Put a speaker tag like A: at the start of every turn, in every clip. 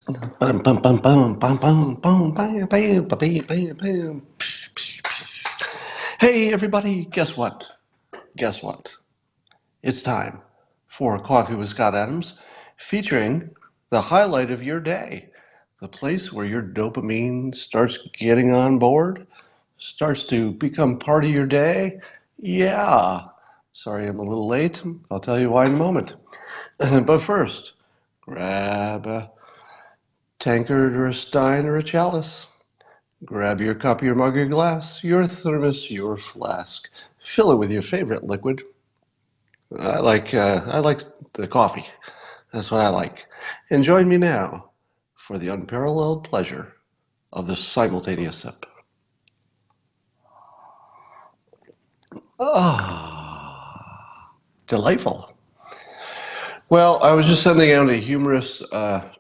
A: Bum, bum, bum, bum, bum, bum, bum, bam, bam, bam, bam, bam. Hey, everybody, guess what? Guess what? It's time for Coffee with Scott Adams, featuring the highlight of your day, the place where your dopamine starts getting on board, starts to become part of your day. Yeah. Sorry I'm a little late. I'll tell you why in a moment. But first, grab a tankard or a stein or a chalice. Grab your cup, your mug, your glass, your thermos, your flask. Fill it with your favorite liquid. I like the coffee. That's what I like. And join me now for the unparalleled pleasure of the simultaneous sip. Ah, delightful. Well, I was just sending out a humorous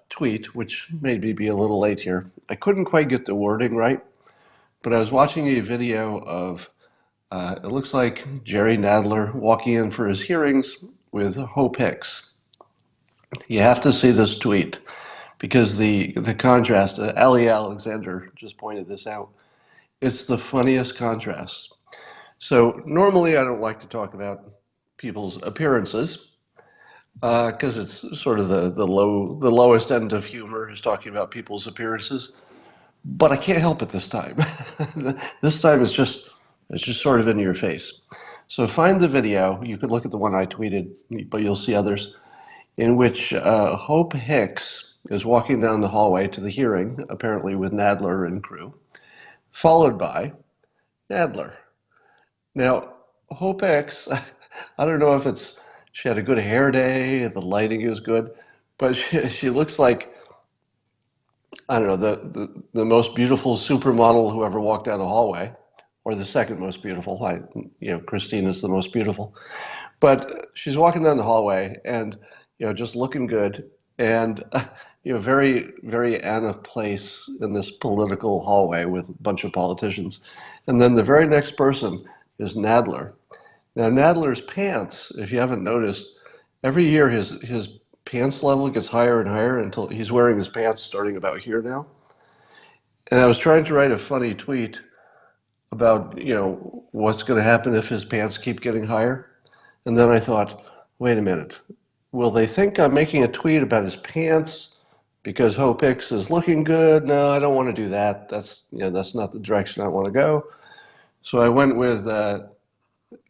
A: tweet, which made me be a little late here. I couldn't quite get the wording right, but I was watching a video of it looks like Jerry Nadler walking in for his hearings with Hope Hicks. You have to see this tweet because the contrast. Ali Alexander just pointed this out. It's the funniest contrast. So normally I don't like to talk about people's appearances because it's sort of the lowest end of humor is talking about people's appearances. But I can't help it this time. This time it's just sort of in your face. So find the video. You could look at the one I tweeted, but you'll see others in which Hope Hicks is walking down the hallway to the hearing, apparently with Nadler and crew, followed by Nadler. Now, Hope Hicks, I don't know if it's she had a good hair day, the lighting is good, but she looks like I don't know the most beautiful supermodel who ever walked down a hallway, or the second most beautiful. Christina's the most beautiful, but she's walking down the hallway and just looking good and very very out of place in this political hallway with a bunch of politicians, and then the very next person is Nadler. Now Nadler's pants, if you haven't noticed, every year his pants level gets higher and higher until he's wearing his pants starting about here now. And I was trying to write a funny tweet about what's going to happen if his pants keep getting higher. And then I thought, wait a minute, will they think I'm making a tweet about his pants because Hope Hicks is looking good? No, I don't want to do that. That's not the direction I want to go. So I went with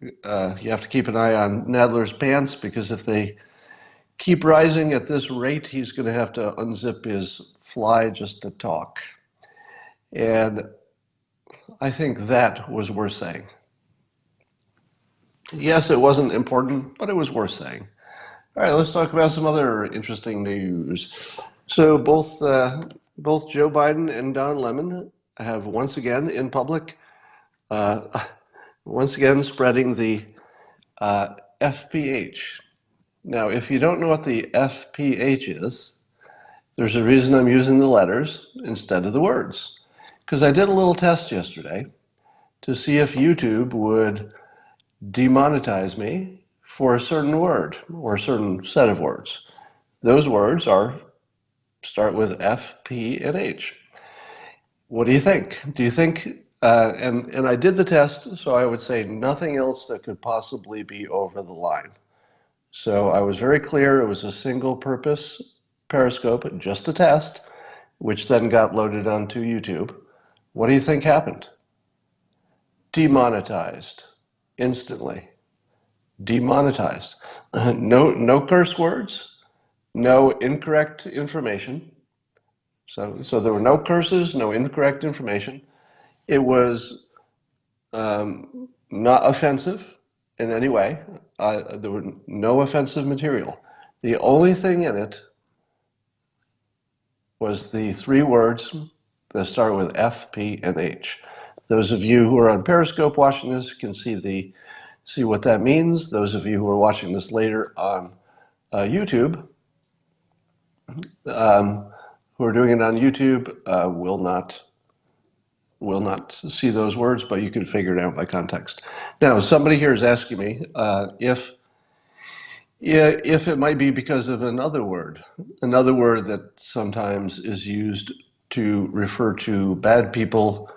A: you have to keep an eye on Nadler's pants because if they keep rising at this rate, he's going to have to unzip his fly just to talk. And I think that was worth saying. Yes, it wasn't important, but it was worth saying. All right, let's talk about some other interesting news. So both Joe Biden and Don Lemon have once again in public, uh, once again spreading the FPH. Now, if you don't know what the FPH is, there's a reason I'm using the letters instead of the words. Because I did a little test yesterday to see if YouTube would demonetize me for a certain word or a certain set of words. Those words start with F, P, and H. What do you think? Do you think? And I did the test, so I would say nothing else that could possibly be over the line. So I was very clear. It was a single-purpose Periscope, just a test, which then got loaded onto YouTube. What do you think happened? Demonetized instantly. Demonetized. No curse words, no incorrect information. So there were no curses, no incorrect information. It was not offensive in any way. There were no offensive material. The only thing in it was the three words that start with F, P, and H. Those of you who are on Periscope watching this can see what that means. Those of you who are watching this later on YouTube, who are doing it on YouTube, will not see those words, but you can figure it out by context. Now, somebody here is asking me Yeah, if it might be because of another word that sometimes is used to refer to bad people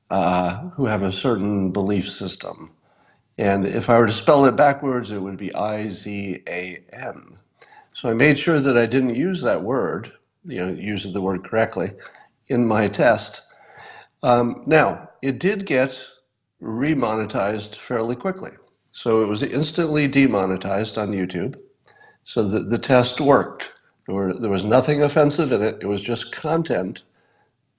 A: who have a certain belief system. And if I were to spell it backwards, it would be Izan. So I made sure that I didn't use that word, use the word correctly in my test. Now, it did get remonetized fairly quickly. So it was instantly demonetized on YouTube. So the test worked. There was nothing offensive in it. It was just content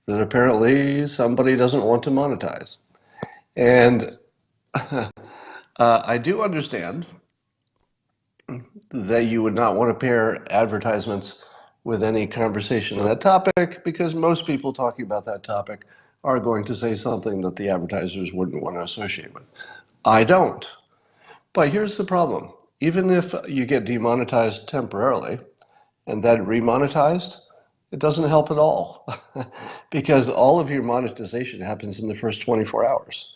A: that apparently somebody doesn't want to monetize. And I do understand that you would not want to pair advertisements with any conversation on that topic because most people talking about that topic are going to say something that the advertisers wouldn't want to associate with. I don't. But here's the problem. Even if you get demonetized temporarily and then remonetized, it doesn't help at all because all of your monetization happens in the first 24 hours.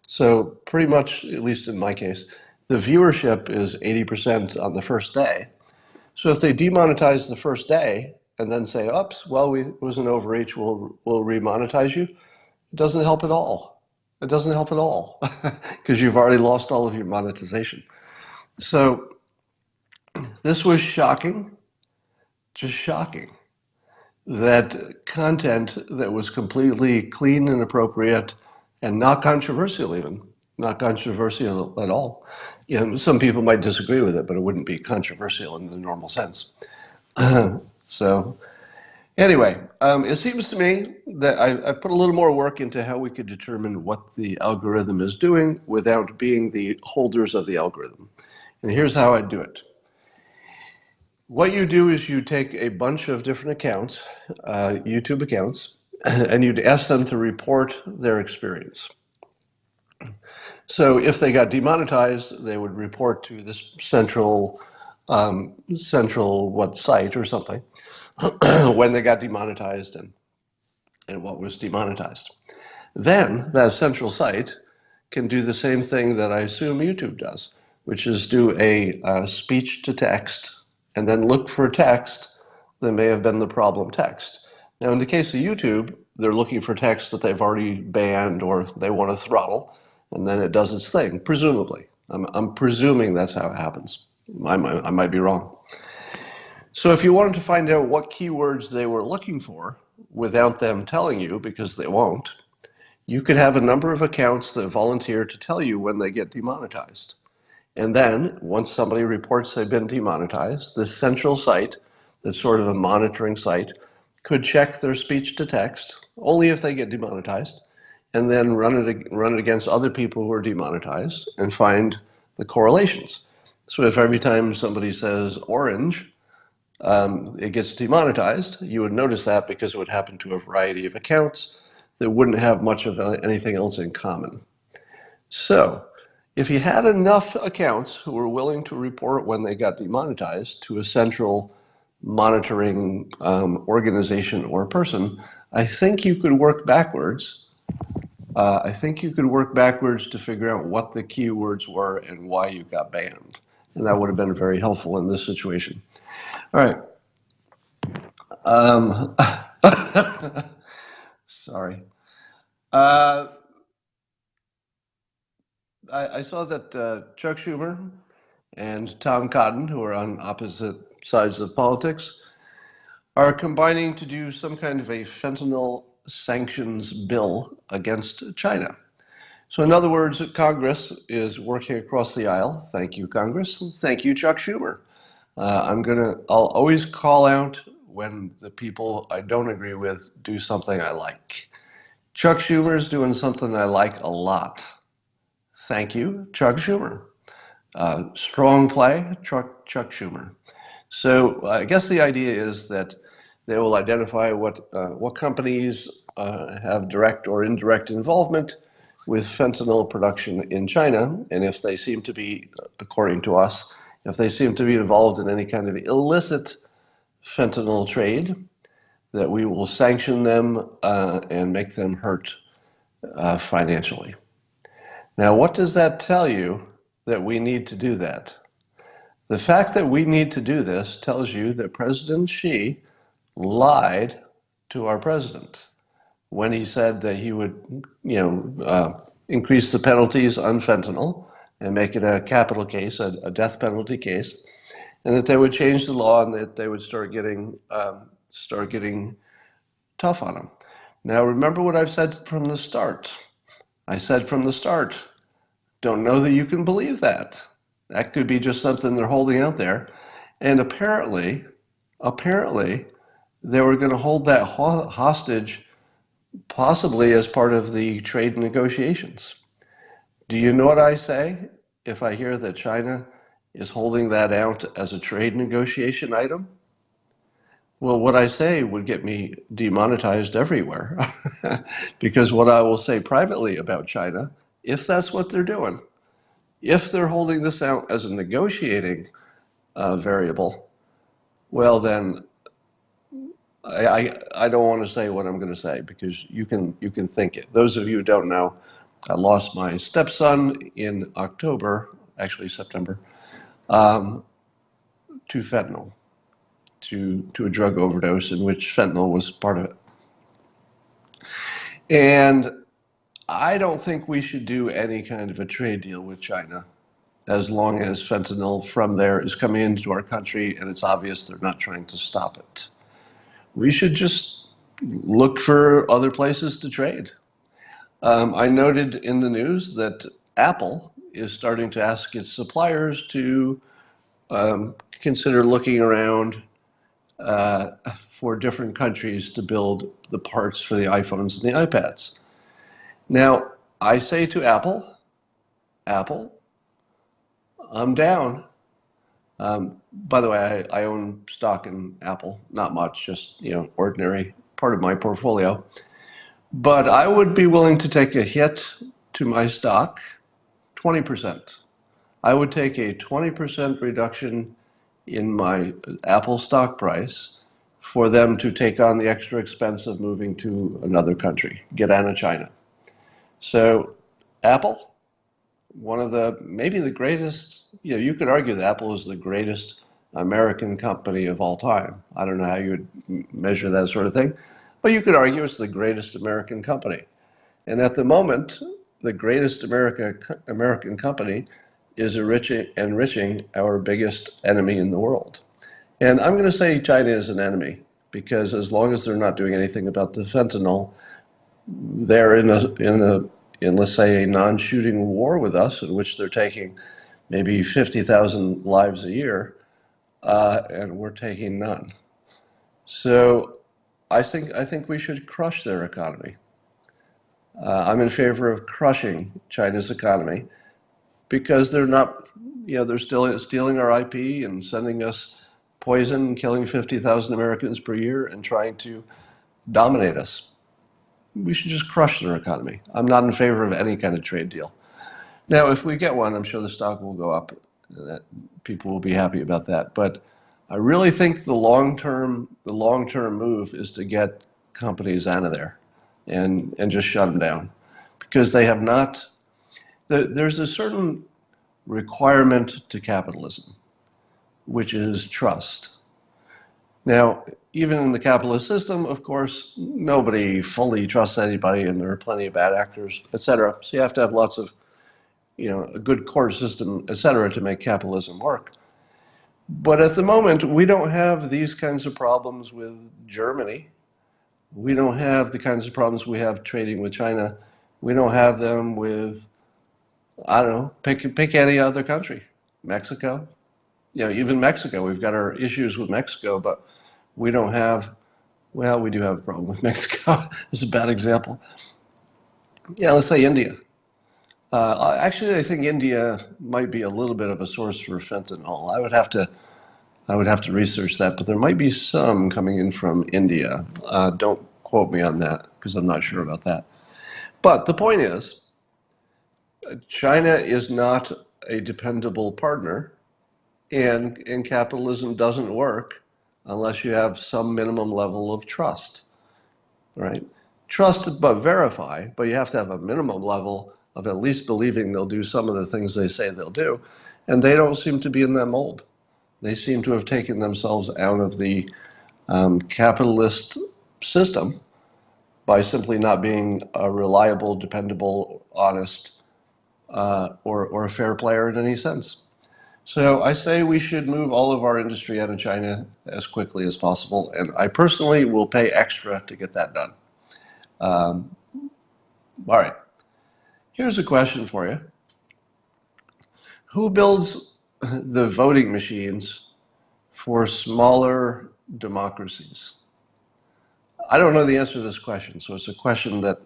A: So pretty much, at least in my case, the viewership is 80% on the first day. So if they demonetize the first day and then say, oops, well, it was an overreach, we'll remonetize you, it doesn't help at all. It doesn't help at all because you've already lost all of your monetization. So this was shocking, just shocking, that content that was completely clean and appropriate and not controversial even, not controversial at all. Some people might disagree with it, but it wouldn't be controversial in the normal sense. So anyway, it seems to me that I put a little more work into how we could determine what the algorithm is doing without being the holders of the algorithm. And here's how I do it. What you do is you take a bunch of different accounts, YouTube accounts, and you'd ask them to report their experience. So if they got demonetized, they would report to this central site or something when they got demonetized and what was demonetized. Then that central site can do the same thing that I assume YouTube does, which is do a speech to text and then look for text that may have been the problem text. Now, in the case of YouTube, they're looking for text that they've already banned or they want to throttle, and then it does its thing, presumably. I'm presuming that's how it happens. I might be wrong. So if you wanted to find out what keywords they were looking for without them telling you, because they won't, you could have a number of accounts that volunteer to tell you when they get demonetized. And then, once somebody reports they've been demonetized, this central site, that's sort of a monitoring site, could check their speech to text, only if they get demonetized, and then run it against other people who are demonetized and find the correlations. So if every time somebody says orange, it gets demonetized, you would notice that because it would happen to a variety of accounts that wouldn't have much of anything else in common. So if you had enough accounts who were willing to report when they got demonetized to a central monitoring organization or person, I think you could work backwards. To figure out what the keywords were and why you got banned. And that would have been very helpful in this situation. All right. Um, sorry. Uh, I saw that Chuck Schumer and Tom Cotton, who are on opposite sides of politics, are combining to do some kind of a fentanyl sanctions bill against China. So, in other words, Congress is working across the aisle. Thank you, Congress. Thank you, Chuck Schumer. I'll always call out when the people I don't agree with do something I like. Chuck Schumer is doing something I like a lot. Thank you, Chuck Schumer. Strong play, Chuck Schumer. So I guess the idea is that they will identify what companies have direct or indirect involvement with fentanyl production in China, and if they seem to be, according to us, if they seem to be involved in any kind of illicit fentanyl trade, that we will sanction them and make them hurt financially. Now, what does that tell you that we need to do that? The fact that we need to do this tells you that President Xi lied to our president when he said that he would, increase the penalties on fentanyl and make it a capital case, a death penalty case, and that they would change the law and that they would start getting tough on him. Now, remember what I've said from the start. I said from the start, don't know that you can believe that. That could be just something they're holding out there. And apparently, they were going to hold that hostage possibly as part of the trade negotiations. Do you know what I say if I hear that China is holding that out as a trade negotiation item? Well, what I say would get me demonetized everywhere. Because what I will say privately about China, if that's what they're doing, if they're holding this out as a negotiating variable, well, then I don't want to say what I'm going to say because you can think it. Those of you who don't know, I lost my stepson in October, actually September, to fentanyl, to a drug overdose in which fentanyl was part of it. And I don't think we should do any kind of a trade deal with China as long as fentanyl from there is coming into our country and it's obvious they're not trying to stop it. We should just look for other places to trade. I noted in the news that Apple is starting to ask its suppliers to consider looking around for different countries to build the parts for the iPhones and the iPads. Now, I say to Apple, I'm down. By the way, I own stock in Apple, not much, just ordinary part of my portfolio. But I would be willing to take a hit to my stock, 20%. I would take a 20% reduction in my Apple stock price for them to take on the extra expense of moving to another country, get out of China. So Apple, one of maybe the greatest, you could argue that Apple is the greatest American company of all time. I don't know how you would measure that sort of thing, but you could argue it's the greatest American company. And at the moment, the greatest American company is enriching our biggest enemy in the world. And I'm going to say China is an enemy because as long as they're not doing anything about the fentanyl, they're in let's say a non-shooting war with us in which they're taking maybe 50,000 lives a year, and we're taking none. So I think we should crush their economy. I'm in favor of crushing China's economy because they're not, they're still stealing our IP and sending us poison, killing 50,000 Americans per year and trying to dominate us. We should just crush their economy. I'm not in favor of any kind of trade deal. Now, if we get one, I'm sure the stock will go up. That people will be happy about that. But I really think the long-term move is to get companies out of there and just shut them down because they have not. There's a certain requirement to capitalism, which is trust. Now, even in the capitalist system, of course, nobody fully trusts anybody, and there are plenty of bad actors, etc. So you have to have lots of, a good court system, etc., to make capitalism work. But at the moment, we don't have these kinds of problems with Germany. We don't have the kinds of problems we have trading with China. We don't have them with, I don't know, pick any other country, Mexico. Even Mexico, we've got our issues with Mexico, but we don't have, well, we do have a problem with Mexico. It's a bad example. Let's say India. Actually, I think India might be a little bit of a source for fentanyl. I would have to research that, but there might be some coming in from India. Don't quote me on that because I'm not sure about that. But the point is, China is not a dependable partner, and capitalism doesn't work unless you have some minimum level of trust, right? Trust but verify, but you have to have a minimum level of at least believing they'll do some of the things they say they'll do, and they don't seem to be in that mold. They seem to have taken themselves out of the capitalist system by simply not being a reliable, dependable, honest, or a fair player in any sense. So I say we should move all of our industry out of China as quickly as possible, and I personally will pay extra to get that done. Um, all right, here's a question for you. Who builds the voting machines for smaller democracies? I don't know the answer to this question, so it's a question that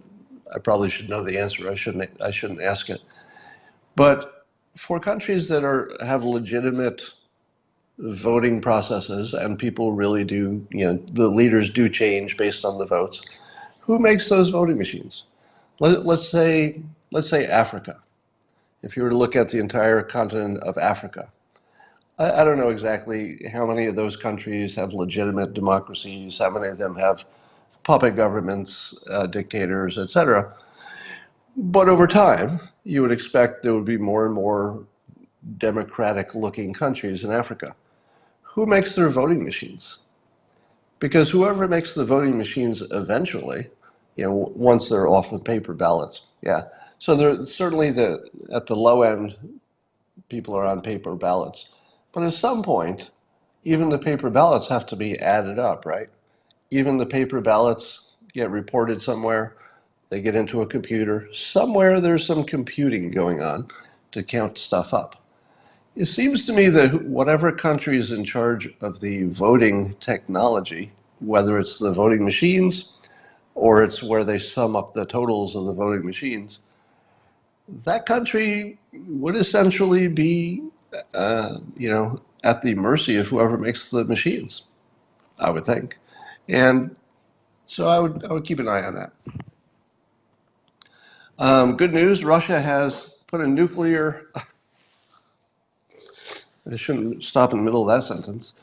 A: I probably should know the answer. I shouldn't ask it. But for countries that have legitimate voting processes and people really do, the leaders do change based on the votes, who makes those voting machines? Let's say Africa. If you were to look at the entire continent of Africa, I don't know exactly how many of those countries have legitimate democracies, how many of them have puppet governments, dictators, etc. But over time, you would expect there would be more and more democratic-looking countries in Africa. Who makes their voting machines? Because whoever makes the voting machines eventually, once they're off of paper ballots, yeah. So there's certainly at the low end, people are on paper ballots. But at some point, even the paper ballots have to be added up, right? Even the paper ballots get reported somewhere, they get into a computer. Somewhere there's some computing going on to count stuff up. It seems to me that whatever country is in charge of the voting technology, whether it's the voting machines or it's where they sum up the totals of the voting machines, that country would essentially be, at the mercy of whoever makes the machines, I would think. And so I would keep an eye on that. Good news, Russia has put a nuclear, I shouldn't stop in the middle of that sentence.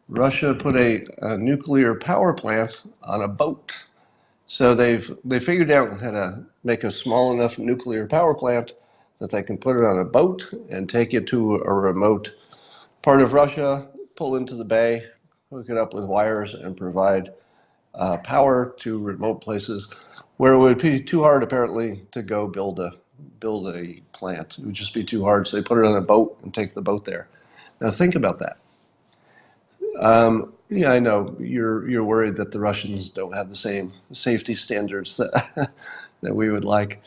A: Russia put a nuclear power plant on a boat. So they figured out how to make a small enough nuclear power plant that they can put it on a boat and take it to a remote part of Russia, pull into the bay, hook it up with wires, and provide power to remote places where it would be too hard, apparently, to go build a plant. It would just be too hard. So they put it on a boat and take the boat there. Now think about that. Yeah, I know you're worried that the Russians don't have the same safety standards that that we would like.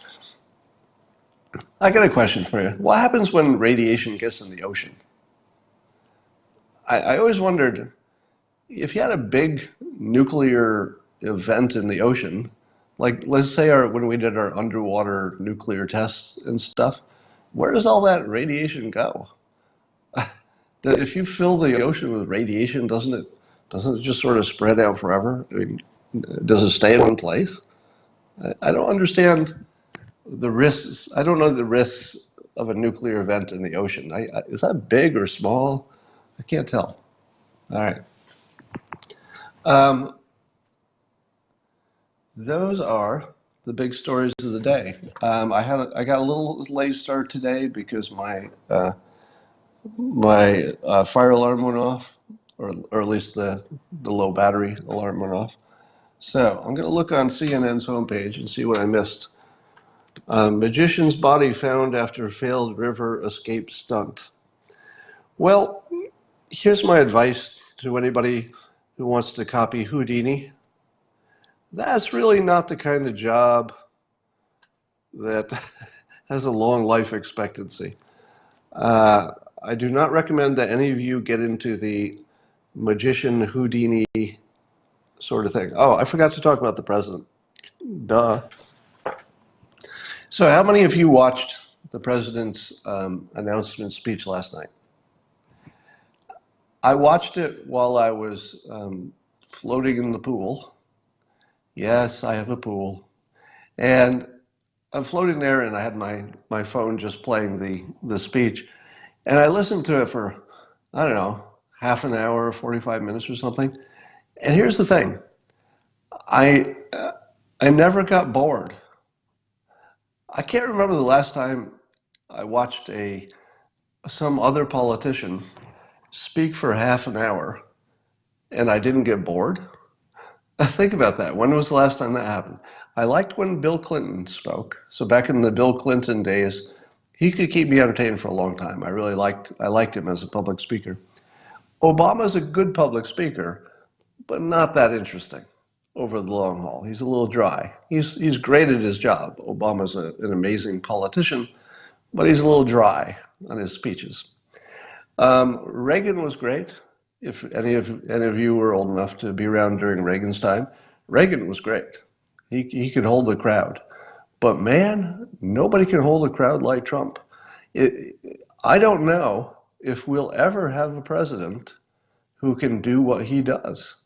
A: I got a question for you. What happens when radiation gets in the ocean? I always wondered if you had a big nuclear event in the ocean, like let's say when we did our underwater nuclear tests and stuff, where does all that radiation go? If you fill the ocean with radiation, doesn't it just sort of spread out forever? I mean, does it stay in one place? I don't understand the risks. I don't know the risks of a nuclear event in the ocean. Is that big or small? I can't tell. All right. Those are the big stories of the day. I got a little late start today because my fire alarm went off, or at least the low battery alarm went off. So I'm going to look on CNN's homepage and see what I missed. Magician's body found after failed river escape stunt. Well, here's my advice to anybody who wants to copy Houdini. That's really not the kind of job that has a long life expectancy. I do not recommend that any of you get into the magician Houdini sort of thing. Oh, I forgot to talk about the president. Duh. So how many of you watched the president's announcement speech last night? I watched it while I was floating in the pool. Yes, I have a pool. And I'm floating there and I had my phone just playing the speech. And I listened to it for, I don't know, half an hour, 45 minutes or something. And here's the thing. I never got bored. I can't remember the last time I watched some other politician speak for half an hour and I didn't get bored? Think about that. When was the last time that happened? I liked when Bill Clinton spoke. So back in the Bill Clinton days, he could keep me entertained for a long time. I liked him as a public speaker. Obama's a good public speaker, but not that interesting over the long haul. He's a little dry. He's great at his job. Obama's an amazing politician, but he's a little dry on his speeches. Reagan was great. If any of you were old enough to be around during Reagan's time, Reagan was great. He could hold a crowd, but man, nobody can hold a crowd like Trump. It, I don't know if we'll ever have a president who can do what he does.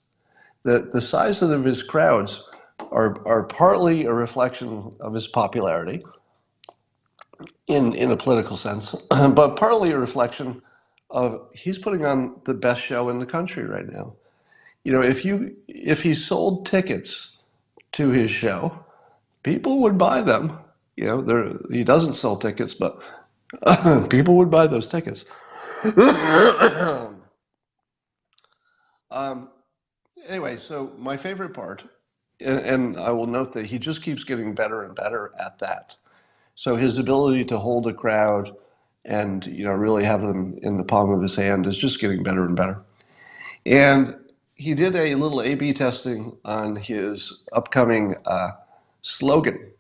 A: The size of his crowds are partly a reflection of his popularity in a political sense, but partly a reflection of he's putting on the best show in the country right now. You know, if he sold tickets to his show, people would buy them. You know, he doesn't sell tickets, but people would buy those tickets. um, anyway, so my favorite part, and I will note that he just keeps getting better and better at that. So his ability to hold a crowd and really have them in the palm of his hand is just getting better and better. And he did a little A/B testing on his upcoming slogan.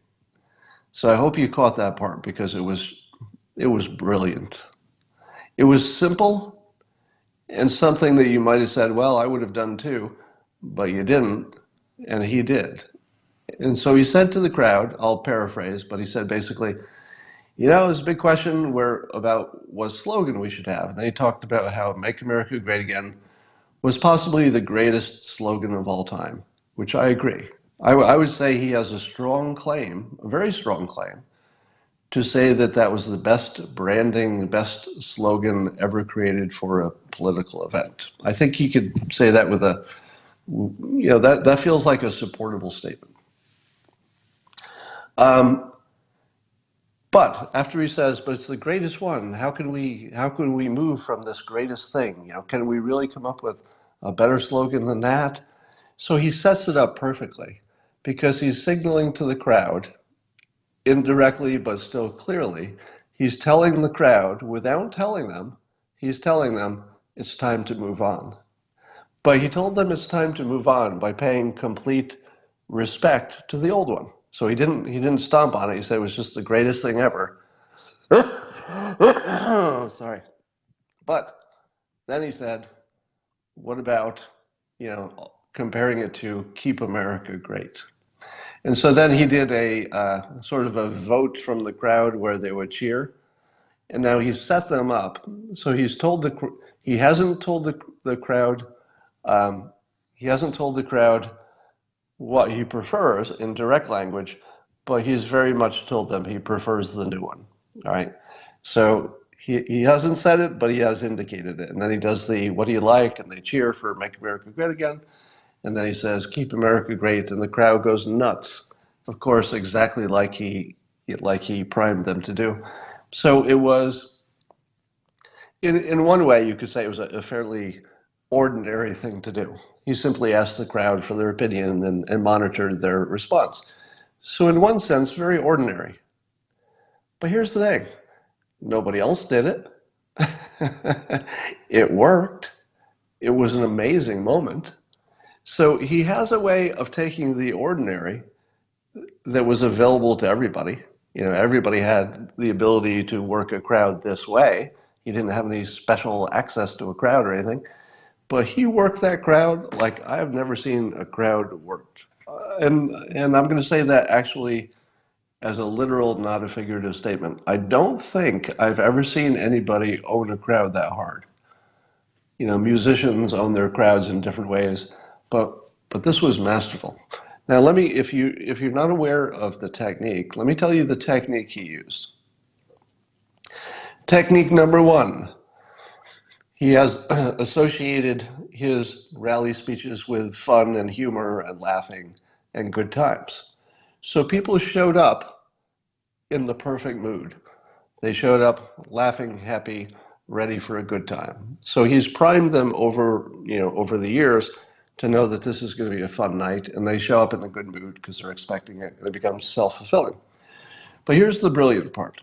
A: So I hope you caught that part because it was brilliant. It was simple and something that you might have said, well, I would have done too, but you didn't, and he did. And so he said to the crowd, I'll paraphrase, but he said basically, there's a big question about what slogan we should have. And he talked about how Make America Great Again was possibly the greatest slogan of all time, which I agree. I would say he has a strong claim, a very strong claim, to say that that was the best branding, best slogan ever created for a political event. I think he could say that with that feels like a supportable statement. But after he says, but it's the greatest one, how can we move from this greatest thing? Can we really come up with a better slogan than that? So he sets it up perfectly because he's signaling to the crowd, indirectly but still clearly, he's telling the crowd, without telling them, he's telling them it's time to move on. But he told them it's time to move on by paying complete respect to the old one. So he didn't stomp on it. He said it was just the greatest thing ever. Sorry. But then he said, what about, comparing it to Keep America Great? And so then he did a sort of a vote from the crowd where they would cheer. And now he's set them up. So he hasn't told the crowd, he hasn't told the crowd what he prefers in direct language, but he's very much told them he prefers the new one. All right. So he hasn't said it, but he has indicated it. And then he does the what do you like? And they cheer for Make America Great Again. And then he says, Keep America Great. And the crowd goes nuts. Of course, exactly like he primed them to do. So it was, in one way, you could say it was a fairly ordinary thing to do. He simply asked the crowd for their opinion and monitored their response. So in one sense, very ordinary. But here's the thing. Nobody else did it. It worked. It was an amazing moment. So he has a way of taking the ordinary that was available to everybody. Everybody had the ability to work a crowd this way. He didn't have any special access to a crowd or anything. But he worked that crowd like I have never seen a crowd worked. And I'm going to say that actually as a literal, not a figurative statement. I don't think I've ever seen anybody own a crowd that hard. Musicians own their crowds in different ways, but this was masterful. Now, if you're not aware of the technique, let me tell you the technique he used. Technique number one. He has associated his rally speeches with fun and humor and laughing and good times. So people showed up in the perfect mood. They showed up laughing, happy, ready for a good time. So he's primed them over the years to know that this is going to be a fun night, and they show up in a good mood because they're expecting it, and it becomes self-fulfilling. But here's the brilliant part.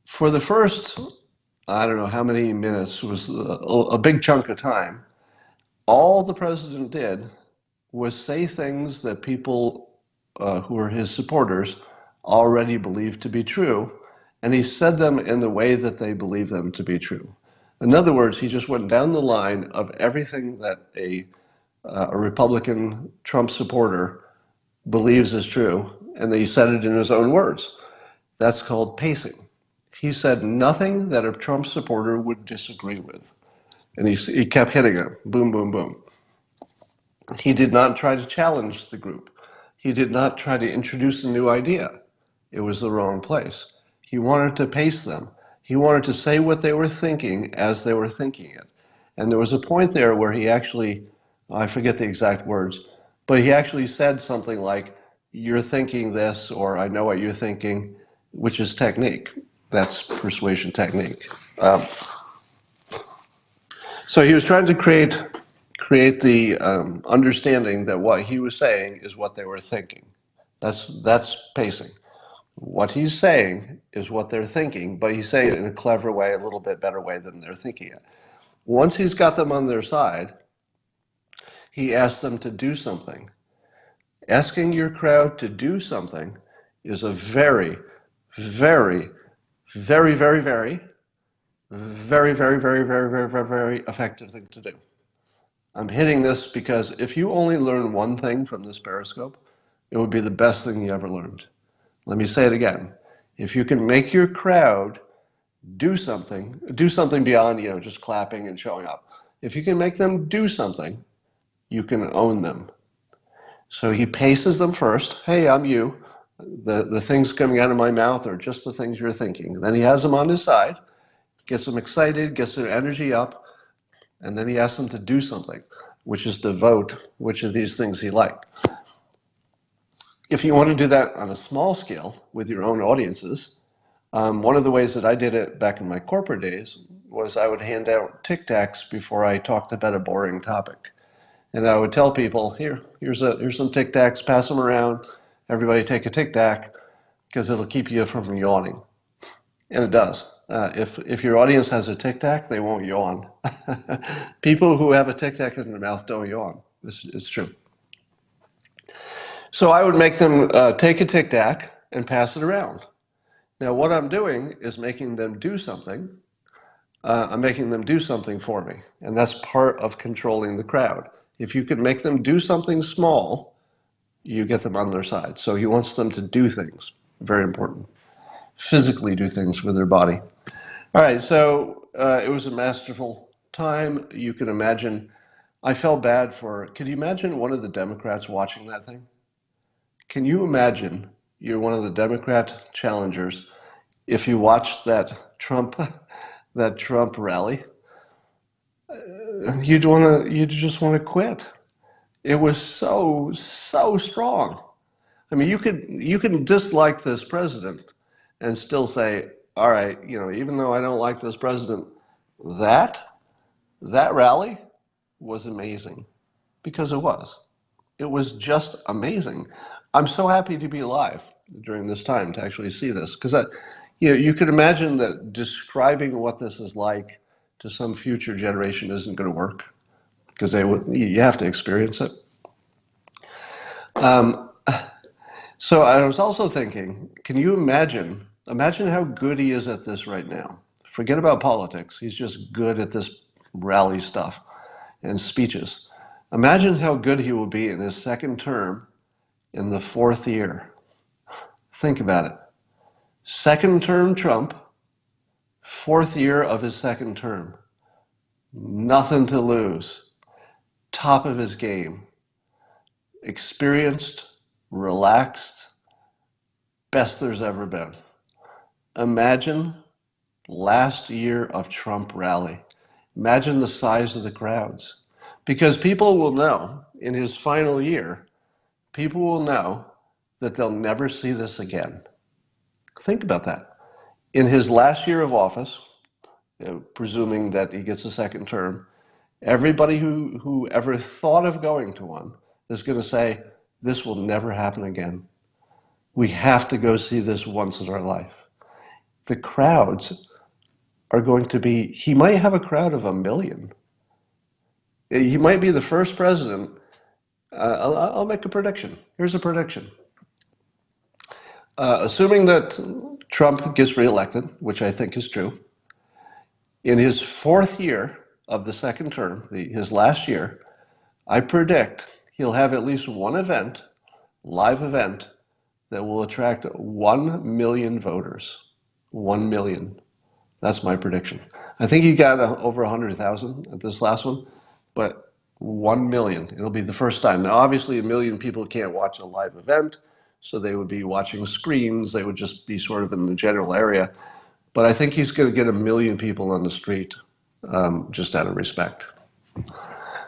A: For the first, I don't know how many minutes, was a big chunk of time, all the president did was say things that people who were his supporters already believed to be true, and he said them in the way that they believed them to be true. In other words, he just went down the line of everything that a Republican Trump supporter believes is true, and he said it in his own words. That's called pacing. He said nothing that a Trump supporter would disagree with. And he kept hitting it, boom, boom, boom. He did not try to challenge the group. He did not try to introduce a new idea. It was the wrong place. He wanted to pace them. He wanted to say what they were thinking as they were thinking it. And there was a point there where he actually, I forget the exact words, but he actually said something like, "You're thinking this," or "I know what you're thinking," which is technique. That's persuasion technique. So he was trying to create the understanding that what he was saying is what they were thinking. That's pacing. What he's saying is what they're thinking, but he's saying it in a clever way, a little bit better way than they're thinking it. Once he's got them on their side, he asks them to do something. Asking your crowd to do something is a very, very, very, very, very, very, very, very, very, very, very, very effective thing to do. I'm hitting this because if you only learn one thing from this Periscope, it would be the best thing you ever learned. Let me say it again. If you can make your crowd do something beyond, just clapping and showing up. If you can make them do something, you can own them. So he paces them first. Hey, I'm you. The things coming out of my mouth are just the things you're thinking. Then he has them on his side, gets them excited, gets their energy up, and then he asks them to do something, which is to vote which of these things he liked. If you want to do that on a small scale with your own audiences, one of the ways that I did it back in my corporate days was I would hand out Tic Tacs before I talked about a boring topic. And I would tell people, here's some Tic Tacs, pass them around. Everybody take a Tic Tac, because it'll keep you from yawning. And it does. If your audience has a Tic Tac, they won't yawn. People who have a Tic Tac in their mouth don't yawn. It's true. So I would make them take a Tic Tac and pass it around. Now what I'm doing is making them do something. I'm making them do something for me. And that's part of controlling the crowd. If you can make them do something small, you get them on their side. So he wants them to do things. Very important. Physically do things with their body. All right, so it was a masterful time. You can imagine, I felt bad could you imagine one of the Democrats watching that thing? Can you imagine you're one of the Democrat challengers if you watched that Trump rally? You'd just want to quit. It was so strong. I mean, you can dislike this president and still say, all right, even though I don't like this president, that rally was amazing, because it was. It was just amazing. I'm so happy to be alive during this time to actually see this, because you could imagine that describing what this is like to some future generation isn't going to work, because you have to experience it. So I was also thinking, can you imagine how good he is at this right now? Forget about politics. He's just good at this rally stuff and speeches. Imagine how good he will be in his second term in the fourth year. Think about it. Second term Trump, fourth year of his second term. Nothing to lose. Top of his game. Experienced, relaxed, best there's ever been. Imagine last year of Trump rally. Imagine the size of the crowds. Because people will know in his final year, people will know that they'll never see this again. Think about that. In his last year of office, presuming that he gets a second term. Everybody who ever thought of going to one is going to say, this will never happen again. We have to go see this once in our life. The crowds are going to be, he might have a crowd of 1 million. He might be the first president. I'll make a prediction. Here's a prediction. Assuming that Trump gets reelected, which I think is true, in his 4th year of the second term, his last year, I predict he'll have at least one event, live event, that will attract 1 million voters. 1 million. That's my prediction. I think he got over 100,000 at this last one, but 1 million. It'll be the first time. Now, obviously, 1 million people can't watch a live event, so they would be watching screens. They would just be sort of in the general area. But I think he's going to get 1 million people on the street, just out of respect.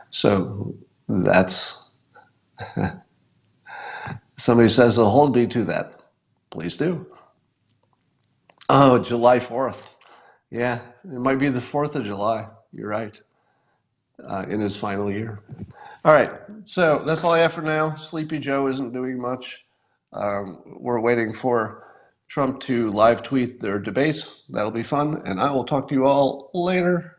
A: So that's, somebody says they'll hold me to that. Please do. Oh, July 4th. Yeah, it might be the 4th of July. You're right. In his final year. All right, so that's all I have for now. Sleepy Joe isn't doing much. We're waiting for Trump to live tweet their debates. That'll be fun, and I will talk to you all later.